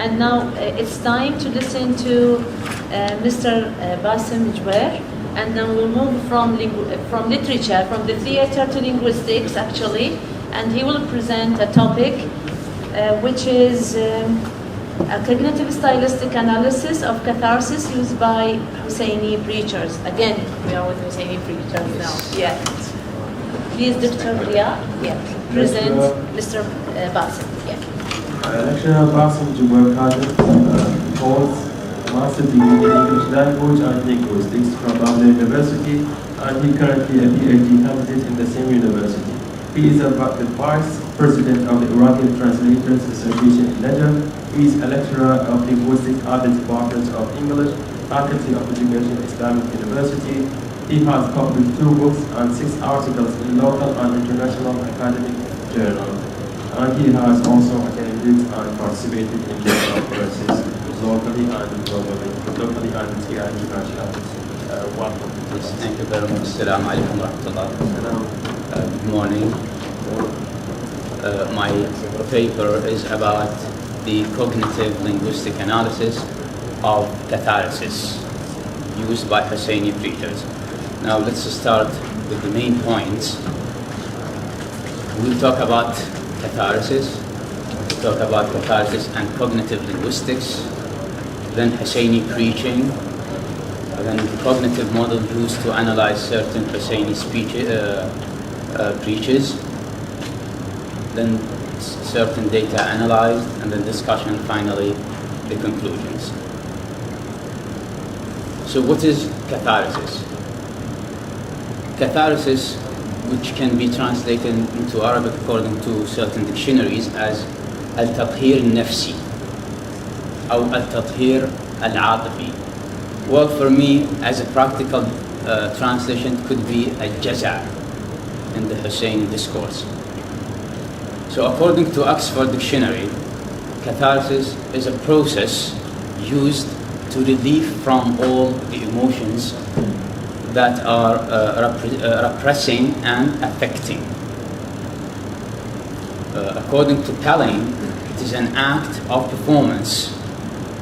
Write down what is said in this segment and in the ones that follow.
And now it's time to listen to Mr. Bاسم Jbir, and then we'll move from literature, from the theater to linguistics actually, and he will present a topic which is a cognitive stylistic analysis of catharsis used by Husseini preachers. Again, we are with Husseini preachers now. Yeah. Please, Dr. Ria, present Mr. Bاسم. Lecturer Bاسم Jbir holds a master's degree in English language and linguistics from Bamla University, and he currently a PhD candidate in the same university. He is the vice president of the Iraqi Translators Association in Najaf. He is a lecturer of linguistics at the Department of English, Faculty of Education, Islamic University. He has published 2 books and 6 articles in local and international academic journals. And he has also attended and participated in the conferences locally and globally, and here internationally. Welcome. Yes, thank you very much. Assalamu alaikum wa rahmatullah. Good morning. My paper is about the cognitive linguistic analysis of catharsis used by Husseini preachers. Now let's start with the main points. We'll talk about catharsis, we'll talk about catharsis and cognitive linguistics, then Husseini preaching, then the cognitive model used to analyze certain Husseini preaches, then certain data analyzed, and then discussion, finally the conclusions. So what is catharsis? Catharsis, which can be translated into Arabic according to certain dictionaries as al-tathhir al-nafsi or al-tathhir al-atifi. Well, for me, as a practical translation, could be a jaza in the Husseini discourse. So according to Oxford Dictionary, catharsis is a process used to relieve from all the emotions that are repressing and affecting. According to Pelling, it is an act of performance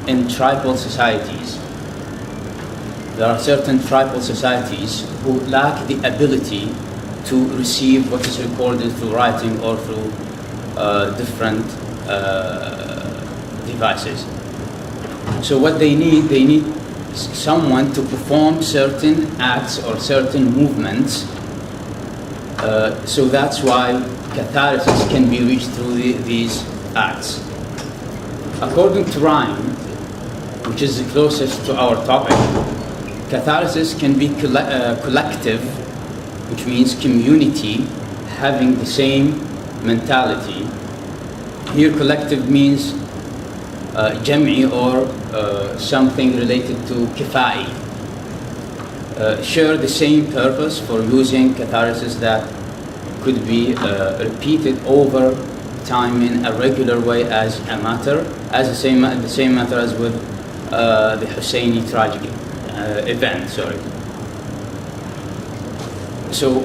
in tribal societies. There are certain tribal societies who lack the ability to receive what is recorded through writing or through different devices. So what they need someone to perform certain acts or certain movements. So that's why catharsis can be reached through these acts. According to Rhyme, which is the closest to our topic, catharsis can be collective, which means community having the same mentality. Here collective means jam'i or something related to kifai. Share the same purpose for using catharsis that could be repeated over time in a regular way as a matter, as the same matter as with the Husseini tragedy event. So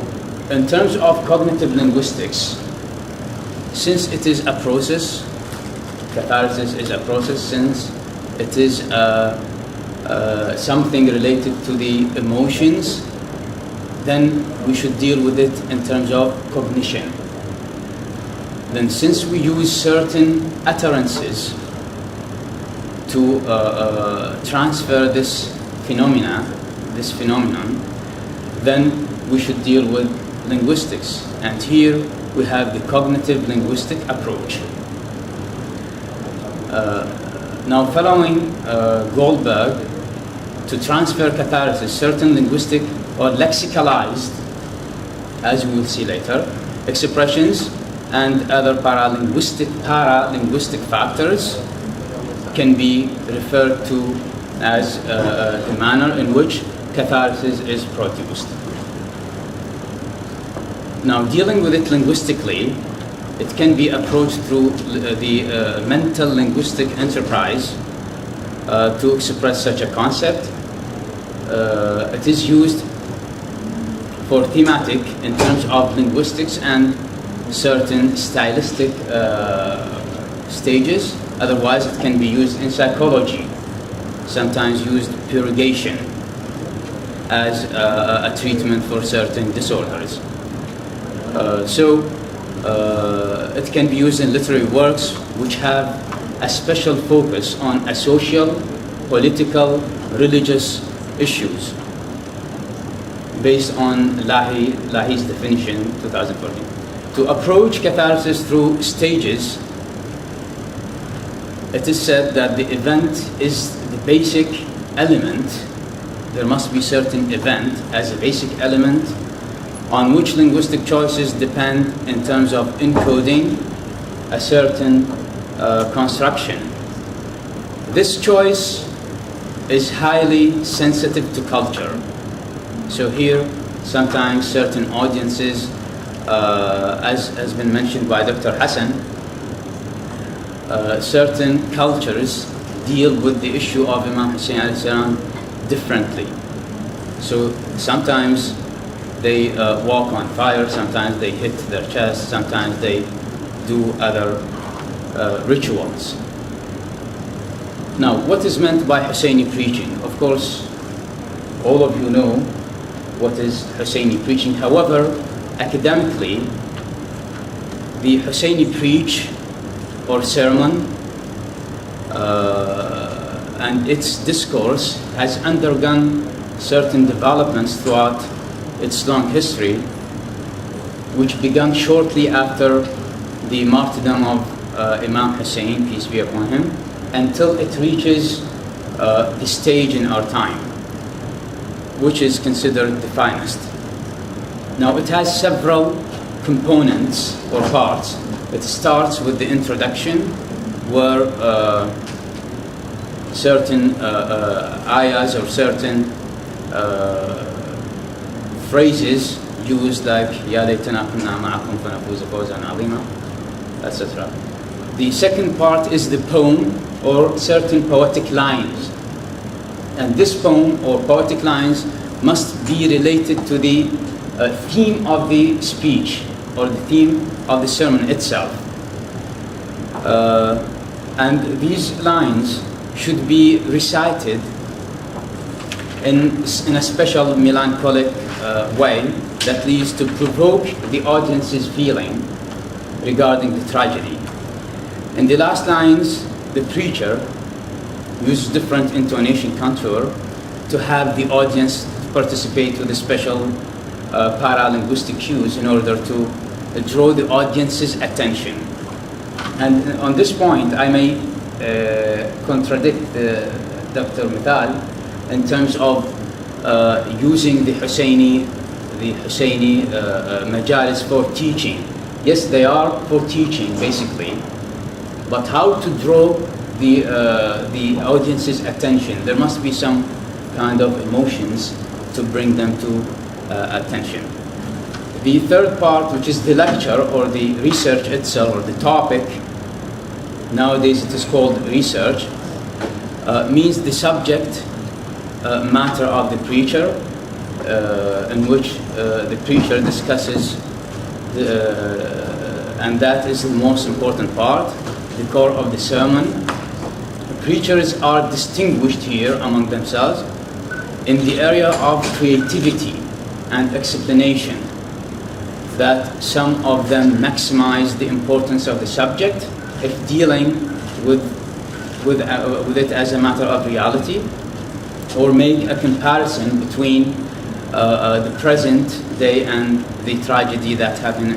in terms of cognitive linguistics, since it is a process, catharsis is a process, since it is something related to the emotions, then we should deal with it in terms of cognition. Then since we use certain utterances to transfer this phenomenon, then we should deal with linguistics. And here we have the cognitive linguistic approach. Now following Goldberg, to transfer catharsis, certain linguistic or lexicalized, as we will see later, expressions and other paralinguistic factors can be referred to as the manner in which catharsis is produced. Now, dealing with it linguistically, it can be approached through the mental linguistic enterprise to express such a concept. It is used for thematic in terms of linguistics and certain stylistic stages. Otherwise, it can be used in psychology, sometimes used purgation as a treatment for certain disorders. It can be used in literary works which have a special focus on a social, political, religious issues based on Lahi's definition, 2014. To approach catharsis through stages, it is said that the event is the basic element. There must be certain event as a basic element on which linguistic choices depend in terms of encoding a certain construction. This choice is highly sensitive to culture. So here, sometimes certain audiences, as has been mentioned by Dr. Hassan, certain cultures deal with the issue of Imam Hussein alayhi salam differently. So sometimes they walk on fire, sometimes they hit their chest, sometimes they do other rituals. Now, what is meant by Husseini preaching? Of course, all of you know what is Husseini preaching. However, academically, the Husseini preach or sermon and its discourse has undergone certain developments throughout its long history, which began shortly after the martyrdom of Imam Hussein, peace be upon him, until it reaches the stage in our time, which is considered the finest. Now, it has several components or parts. It starts with the introduction, where certain ayahs or certain phrases used, like Ya laytana kunna ma'akum fanafuza fawzan azima, etc. The second part is the poem or certain poetic lines. And this poem or poetic lines must be related to the theme of the speech or the theme of the sermon itself. And these lines should be recited in a special melancholic way that leads to provoke the audience's feeling regarding the tragedy. In the last lines, the preacher uses different intonation contour to have the audience participate with a special paralinguistic cues in order to draw the audience's attention. And on this point, I may contradict Dr. Mithal in terms of using the Husseini majalis for teaching. Yes, they are for teaching, basically, but how to draw the audience's attention? There must be some kind of emotions to bring them to attention. The third part, which is the lecture or the research itself or the topic, nowadays it is called research, means the subject matter of the preacher, in which the preacher discusses, and that is the most important part, the core of the sermon. The preachers are distinguished here among themselves in the area of creativity and explanation, that some of them maximize the importance of the subject if dealing with it as a matter of reality, or make a comparison between the present day and the tragedy that happened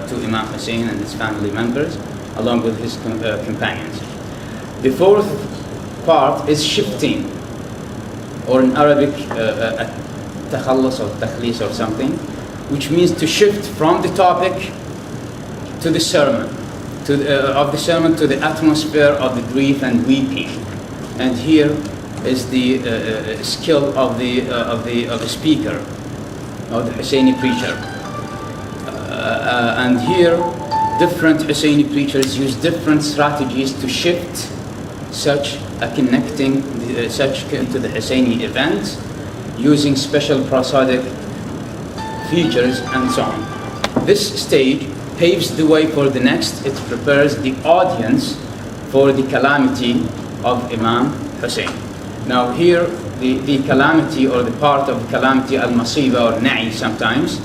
to Imam Hussein and his family members, along with his companions. The fourth part is shifting, or in Arabic, takhallus or takhlis or something, which means to shift from the topic to the sermon, to the atmosphere of the grief and weeping. And here is the skill of the speaker, of the Husseini preacher. And here, different Husseini preachers use different strategies to shift such a connecting to the Husseini event, using special prosodic features and so on. This stage paves the way for the next. It prepares the audience for the calamity of Imam Hussein. Now here, the calamity, or the part of the calamity, al-masiba or na'i sometimes,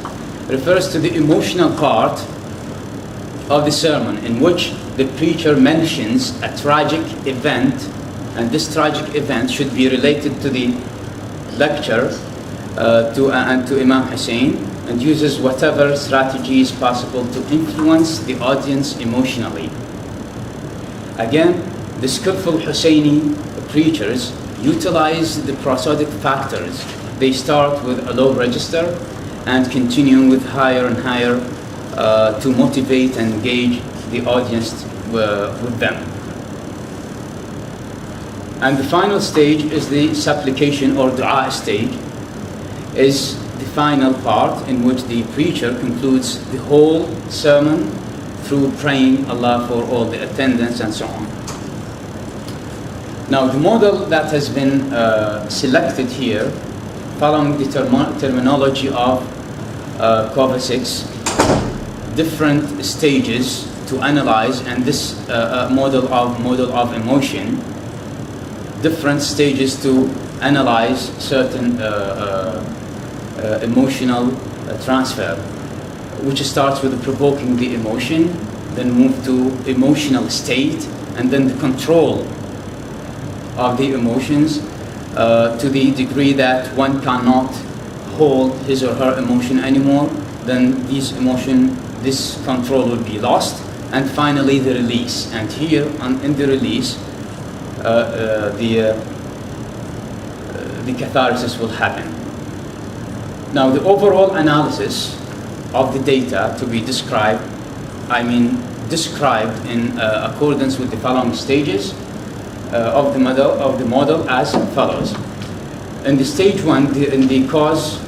refers to the emotional part of the sermon, in which the preacher mentions a tragic event, and this tragic event should be related to the lecture and to Imam Hussein, and uses whatever strategy is possible to influence the audience emotionally. Again, the skillful Husseini preachers utilize the prosodic factors. They start with a low register and continue with higher and higher to motivate and engage the audience with them. And the final stage is the supplication or dua stage, is the final part in which the preacher concludes the whole sermon through praying Allah for all the attendants and so on. Now the model that has been selected here, following the terminology of Catharsis, different stages to analyze, and this model of emotion, different stages to analyze certain emotional transfer, which starts with provoking the emotion, then move to emotional state, and then the control of the emotions to the degree that one cannot hold his or her emotion anymore. Then this control will be lost, and finally the release. And here in the release, the catharsis will happen. Now the overall analysis of the data to be described, described in accordance with the following stages of the model as follows. In the stage 1, in the cause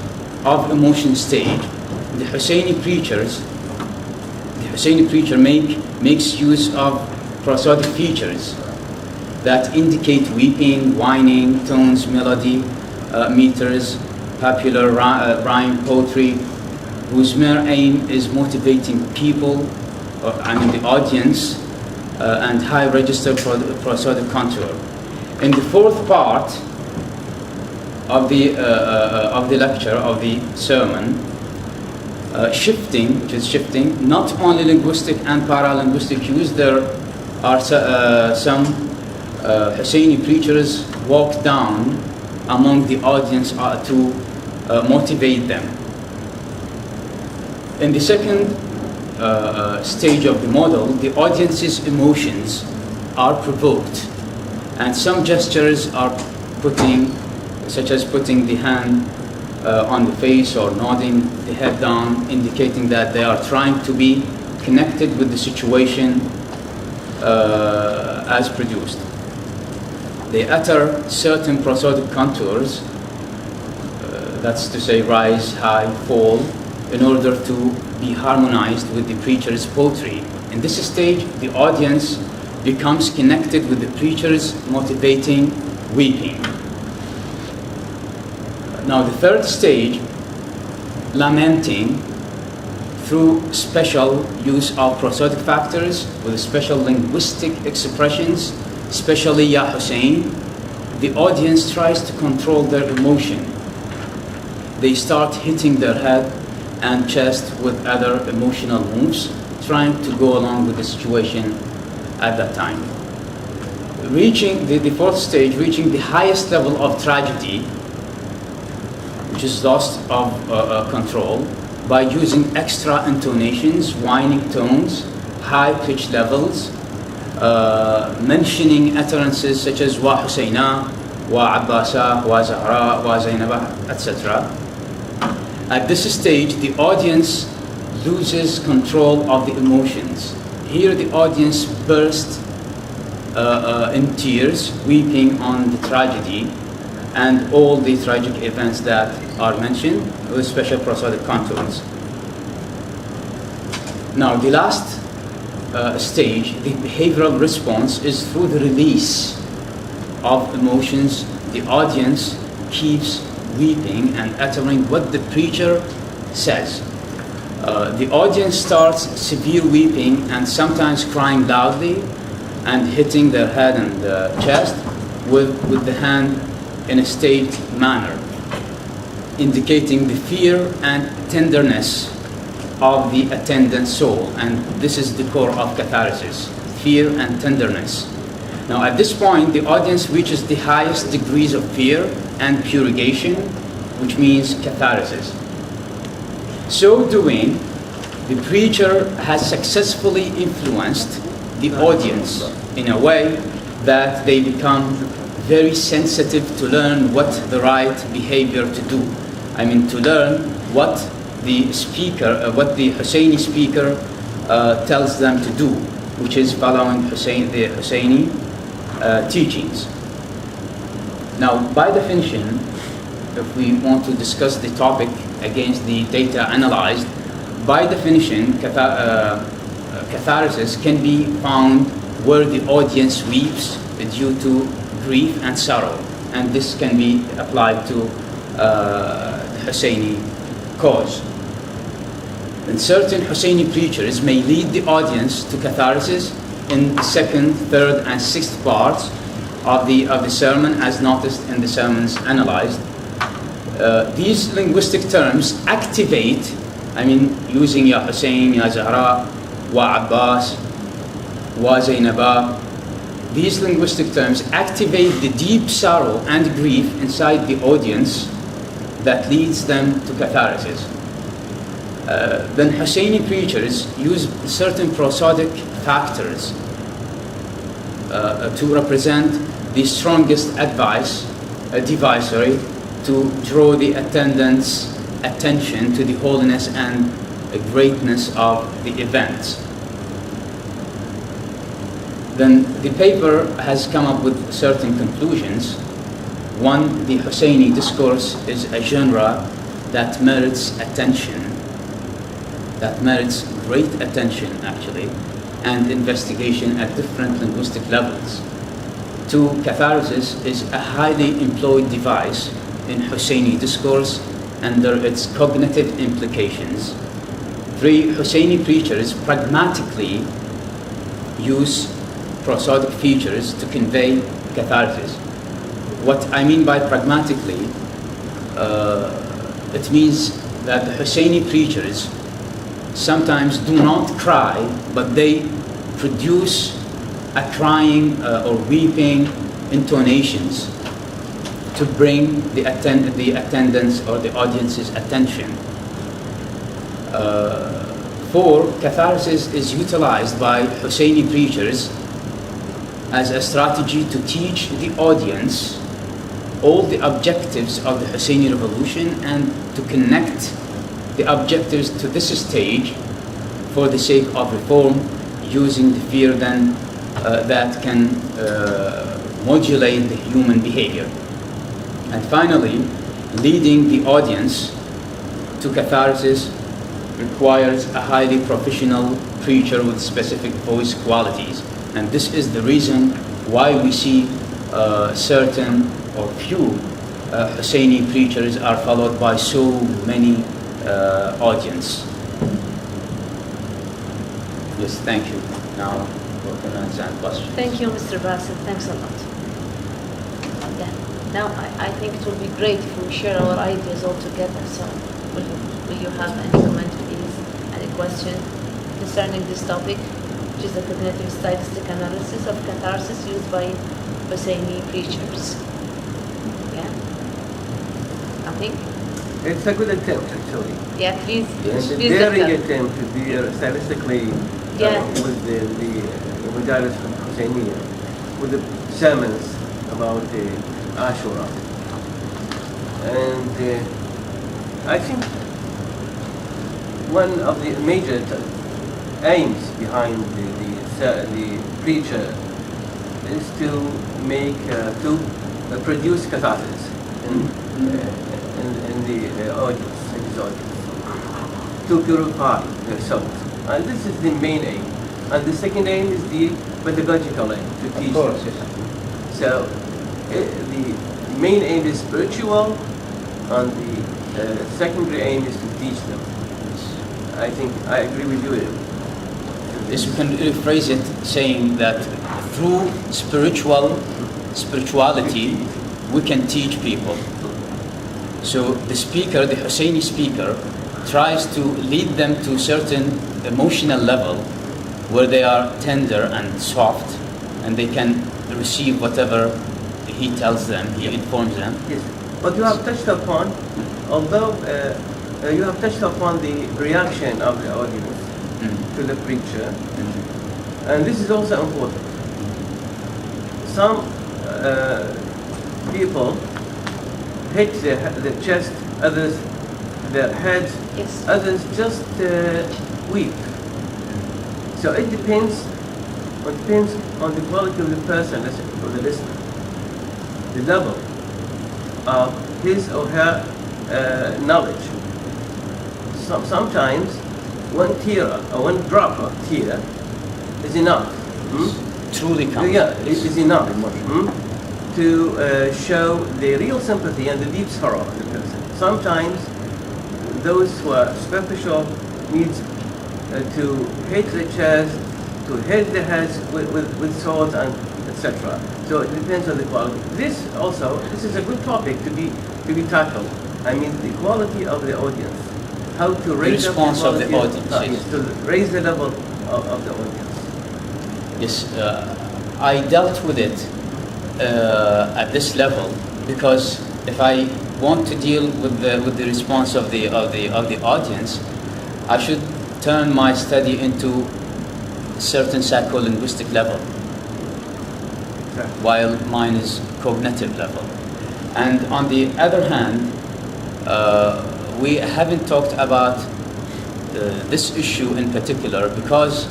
of emotion stage, the Husseini preacher makes use of prosodic features that indicate weeping, whining, tones, melody, meters, popular rhyme poetry, whose mere aim is motivating people, the audience, and high register prosodic contour. In the fourth part of the lecture, of the sermon, shifting not only linguistic and paralinguistic cues. There are some Husseini preachers walk down among the audience to motivate them. In the second stage of the model, the audience's emotions are provoked, and some gestures are such as putting the hand on the face or nodding the head down, indicating that they are trying to be connected with the situation as produced. They utter certain prosodic contours, that's to say rise, high, fall, in order to be harmonized with the preacher's poetry. In this stage, the audience becomes connected with the preacher's motivating weeping. Now the third stage, lamenting, through special use of prosodic factors with special linguistic expressions, especially Ya Hussein, the audience tries to control their emotion. They start hitting their head and chest with other emotional moves, trying to go along with the situation at that time. Reaching the fourth stage, reaching the highest level of tragedy, which is loss of control, by using extra intonations, whining tones, high-pitched levels, mentioning utterances such as Wa Husseina, Wa Abbasa, Wa Zahra, Wa Zainaba, etc. At this stage, the audience loses control of the emotions. Here the audience bursts in tears, weeping on the tragedy and all the tragic events that are mentioned with special prosodic contours. Now the last stage, the behavioral response, is through the release of emotions. The audience keeps weeping and uttering what the preacher says. The audience starts severe weeping and sometimes crying loudly, and hitting their head and chest with the hand in a staved manner, indicating the fear and tenderness of the attendant soul. And this is the core of catharsis, fear and tenderness. Now at this point, the audience reaches the highest degrees of fear and purification, which means catharsis. So doing, the preacher has successfully influenced the audience in a way that they become very sensitive to learn what the right behavior to do. I mean, to learn what the speaker, what the Husseini speaker tells them to do, which is following the Husseini teachings. Now, by definition, if we want to discuss the topic against the data analyzed, by definition, catharsis can be found where the audience weeps due to grief and sorrow, and this can be applied to the Husseini cause. And certain Husseini preachers may lead the audience to catharsis in the second, third, and sixth parts of the sermon, as noticed in the sermons analyzed. These linguistic terms activate, I mean, using Ya Hussein, Ya Zahra, Wa Abbas, Wa Zainaba. These linguistic terms activate the deep sorrow and grief inside the audience that leads them to catharsis. Then Husseini preachers use certain prosodic factors to represent the strongest device to draw the attendant's attention to the holiness and the greatness of the event. Then the paper has come up with certain conclusions. One, the Husseini discourse is a genre that merits attention, that merits great attention actually, and investigation at different linguistic levels. Two, catharsis is a highly employed device in Husseini discourse under its cognitive implications. Three, Husseini preachers pragmatically use prosodic features to convey catharsis. What I mean by pragmatically, it means that the Husseini preachers sometimes do not cry, but they produce a crying or weeping intonations to bring the attendance or the audience's attention. Four, catharsis is utilized by Husseini preachers as a strategy to teach the audience all the objectives of the Husseini revolution and to connect the objectives to this stage for the sake of reform, using the fear then that can modulate the human behavior. And finally, leading the audience to catharsis requires a highly professional preacher with specific voice qualities. And this is the reason why we see certain or few Husseini preachers are followed by so many audience. Yes, thank you. Now, for comments and questions. Thank you, Mr. Bassett. Thanks a lot. Yeah. Now, I think it will be great if we share our ideas all together. So, will you have any comment, please? Any question concerning this topic, which is the cognitive stylistic analysis of catharsis used by Husseini preachers? Yeah? Nothing? It's a good attempt, actually. Yeah, please. It's a please daring doctor. attempt to be stylistically with the Majalis from Husseiniya, with the sermons about Ashura. And I think one of the major aims behind the preacher is to make, to produce catharsis in the audience, in his audience, to purify their souls. And this is the main aim. And the second aim is the pedagogical aim, to teach them. Yes. So the main aim is spiritual, and the secondary aim is to teach them. I think I agree with you. Yes, we can rephrase it saying that through spirituality, we can teach people. So the speaker, the Husseini speaker, tries to lead them to a certain emotional level where they are tender and soft, and they can receive whatever he tells them, he informs them. Yes, but you have touched upon, although you have touched upon the reaction of the audience to the preacher, and this is also important. Some people hit the chest, others their heads, Yes. others just weep. So it depends on the quality of the person, or the listener, the level of his or her knowledge. Sometimes one tear or one drop of tear is enough. Truly counts. Yeah, it is enough to show the real sympathy and the deep sorrow of the person. Sometimes those who are superficial need to hit the chest, to hit the heads with swords and etc. So it depends on the quality. This is a good topic to be tackled. I mean, the quality of the audience, how to raise the response up of the audience, yes. to raise the level of the audience. Yes, I dealt with it at this level because if I want to deal with the response of the audience, I should turn my study into a certain psycholinguistic level, while mine is cognitive level. And on the other hand, we haven't talked about this issue in particular because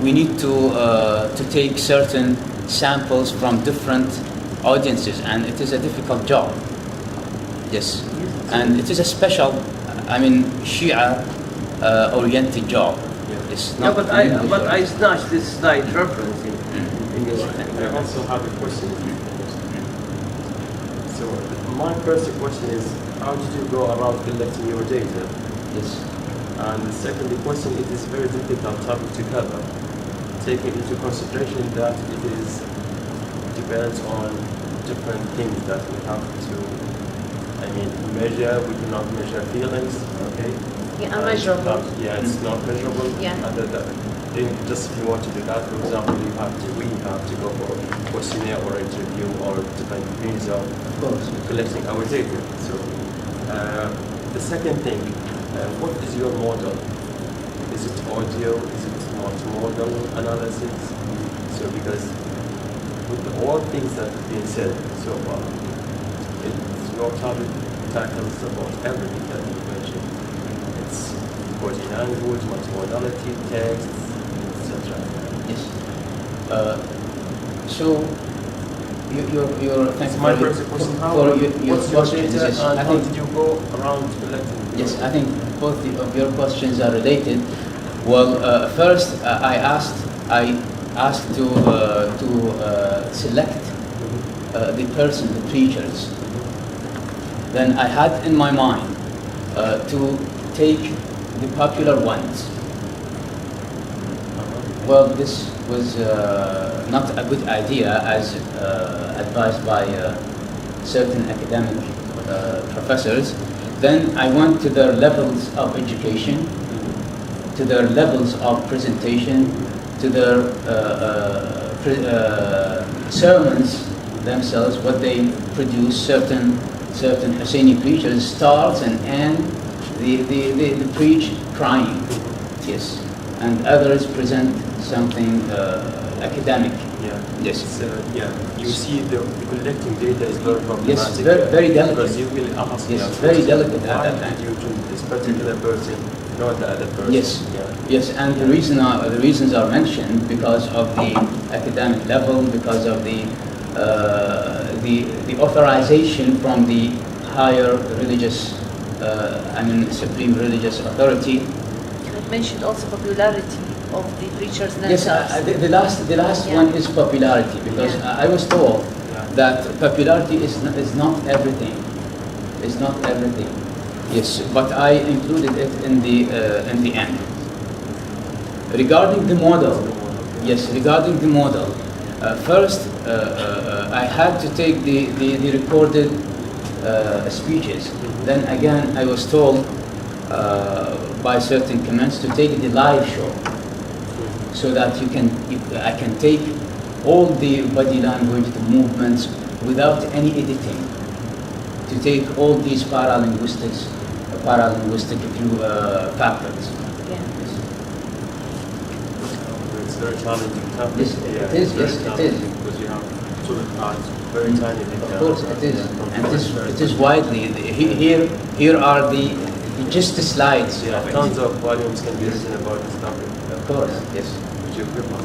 we need to take certain samples from different audiences, and it is a difficult job. Yes, and it is a special, Shia oriented job. It's not. But I snatched this slide reference in your slide. I also have a question. So my first question is, how did you go around collecting your data? Yes. And the second question, it is very difficult topic to cover, taking into consideration that it is depends on different things that we have to, measure. We do not measure feelings, okay? Yeah, unmeasurable. It's not measurable. Yeah. And then just if you want to do that, for example, we have to go for a questionnaire or interview or different means of collecting our data. So the second thing, what is your model? Is it audio? Is it multimodal analysis? So because with all things that have been said so far, your topic tackles about everything that you mentioned. It's body language, multimodality, text, etc. Yes. So your thank you My for first question, your what's your questions. data Yes, and I how think did you go around collecting? yes, I think both of your questions are related. Well, first I asked to select the person, the preachers. Then I had in my mind to take the popular ones. Well, this was not a good idea as advised by certain academic professors. Then I went to their levels of education, to their levels of presentation, to their sermons themselves, what they produce. Certain Husseini preachers start and end the preach crying, yes, and others present something academic. Yeah. Yes. You see the collecting data is very problematic. Yes, very delicate. Because you will ask, Yes, very delicate at why that time. did you choose this particular person, not the other person? Yes. Yeah. Yes, and the reasons are mentioned because of the academic level, because of the authorization from the higher religious, supreme religious authority. It mentioned also popularity of the preachers Yes, themselves. the last Yeah. one is popularity, because I was told that popularity is not everything. It's not everything. Yes, but I included it in the end. Regarding the model, Yes, regarding the model. First, I had to take the recorded speeches. Then again, I was told by certain comments to take the live show, so that I can take all the body language, the movements, without any editing. To take all these paralinguistic factors. Yeah. It's very challenging topic. Yes, it is. Yes, it is. Because you have children cards, very tiny. Of course, it is, and it is widely. Here are just the slides. Yeah, tons of volumes can be written about this topic. Of course, yes. Which is good one.